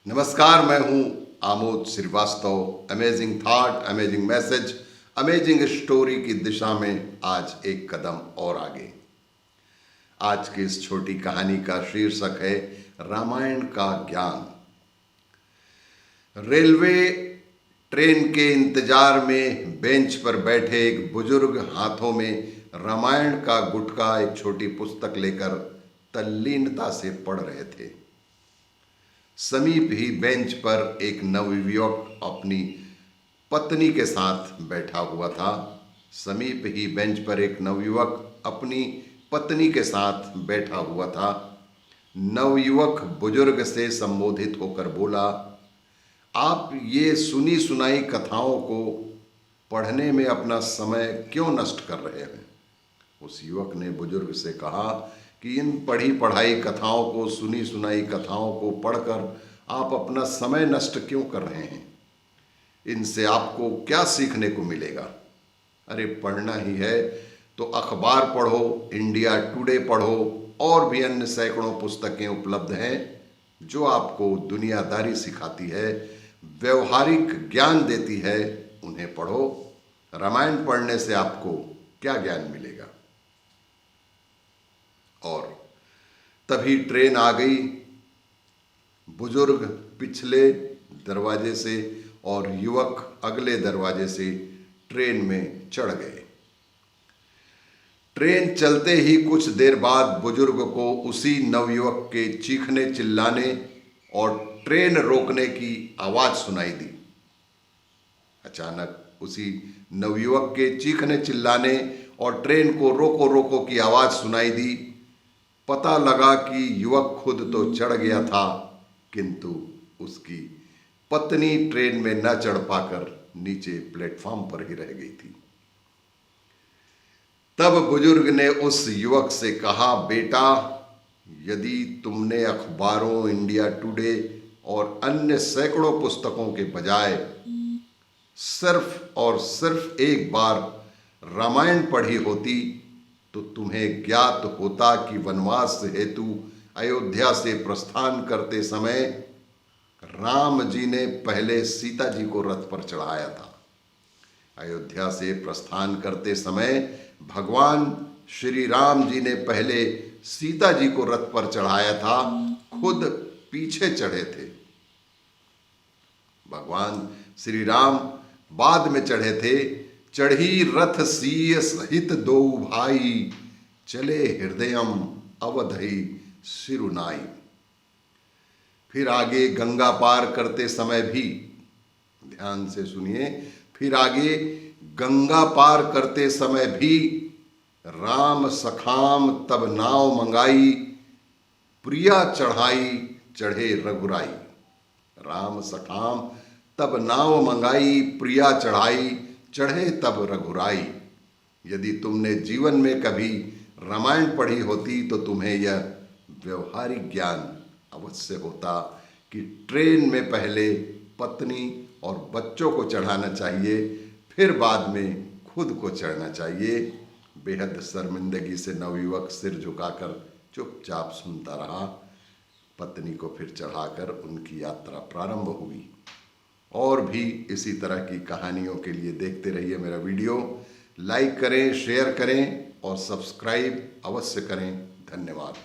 नमस्कार, मैं हूं Amod Srivastava. Amazing thought, amazing message, amazing story की दिशा में आज एक कदम और आगे। आज की इस छोटी कहानी का शीर्षक है रामायण का ज्ञान। रेलवे ट्रेन के इंतजार में बेंच पर बैठे एक बुजुर्ग हाथों में रामायण का गुटका एक छोटी पुस्तक लेकर तल्लीनता से पढ़ रहे थे। समीप ही बेंच पर एक नवयुवक अपनी पत्नी के साथ बैठा हुआ था। समीप ही बेंच पर एक नवयुवक अपनी पत्नी के साथ बैठा हुआ था। नवयुवक बुजुर्ग से संबोधित होकर बोला, आप ये सुनी सुनाई कथाओं को पढ़ने में अपना समय क्यों नष्ट कर रहे हैं? उस युवक ने बुजुर्ग से कहा कि इन पढ़ी पढ़ाई कथाओं को, सुनी सुनाई कथाओं को पढ़कर आप अपना समय नष्ट क्यों कर रहे हैं? इनसे आपको क्या सीखने को मिलेगा? अरे पढ़ना ही है तो अखबार पढ़ो, इंडिया टुडे पढ़ो, और भी अन्य सैकड़ों पुस्तकें उपलब्ध हैं जो आपको दुनियादारी सिखाती है, व्यवहारिक ज्ञान देती है। उन्हें पढ़ो। रामायण पढ़ने से आपको क्या ज्ञान मिलेगा? और तभी ट्रेन आ गई। बुजुर्ग पिछले दरवाजे से और युवक अगले दरवाजे से ट्रेन में चढ़ गए। ट्रेन चलते ही कुछ देर बाद बुजुर्ग को उसी नवयुवक के चीखने चिल्लाने और ट्रेन रोकने की आवाज सुनाई दी। अचानक उसी नवयुवक के चीखने चिल्लाने और ट्रेन को रोको रोको की आवाज सुनाई दी। पता लगा कि युवक खुद तो चढ़ गया था, किंतु उसकी पत्नी ट्रेन में न चढ़ पाकर नीचे प्लेटफॉर्म पर ही रह गई थी। तब बुजुर्ग ने उस युवक से कहा, बेटा, यदि तुमने अखबारों, इंडिया टुडे और अन्य सैकड़ों पुस्तकों के बजाय सिर्फ और सिर्फ एक बार रामायण पढ़ी होती तो तुम्हें ज्ञात होता कि वनवास हेतु अयोध्या से प्रस्थान करते समय राम जी ने पहले सीता जी को रथ पर चढ़ाया था। अयोध्या से प्रस्थान करते समय भगवान श्री राम जी ने पहले सीता जी को रथ पर चढ़ाया था, खुद पीछे चढ़े थे। भगवान श्री राम बाद में चढ़े थे। चढ़ी रथ सीय सहित दो भाई, चले हृदयम अवधई सिरुनाई। फिर आगे गंगा पार करते समय भी, ध्यान से सुनिए, फिर आगे गंगा पार करते समय भी राम सखाम तब नाव मंगाई, प्रिया चढ़ाई चढ़े रघुराई। राम सखाम तब नाव मंगाई, प्रिया चढ़ाई चढ़े तब रघुराई। यदि तुमने जीवन में कभी रामायण पढ़ी होती तो तुम्हें यह व्यवहारिक ज्ञान अवश्य होता कि ट्रेन में पहले पत्नी और बच्चों को चढ़ाना चाहिए, फिर बाद में खुद को चढ़ना चाहिए। बेहद शर्मिंदगी से नवयुवक सिर झुकाकर चुपचाप सुनता रहा। पत्नी को फिर चढ़ाकर उनकी यात्रा प्रारंभ हुई। और भी इसी तरह की कहानियों के लिए देखते रहिए मेरा वीडियो। लाइक करें, शेयर करें और सब्सक्राइब अवश्य करें। धन्यवाद।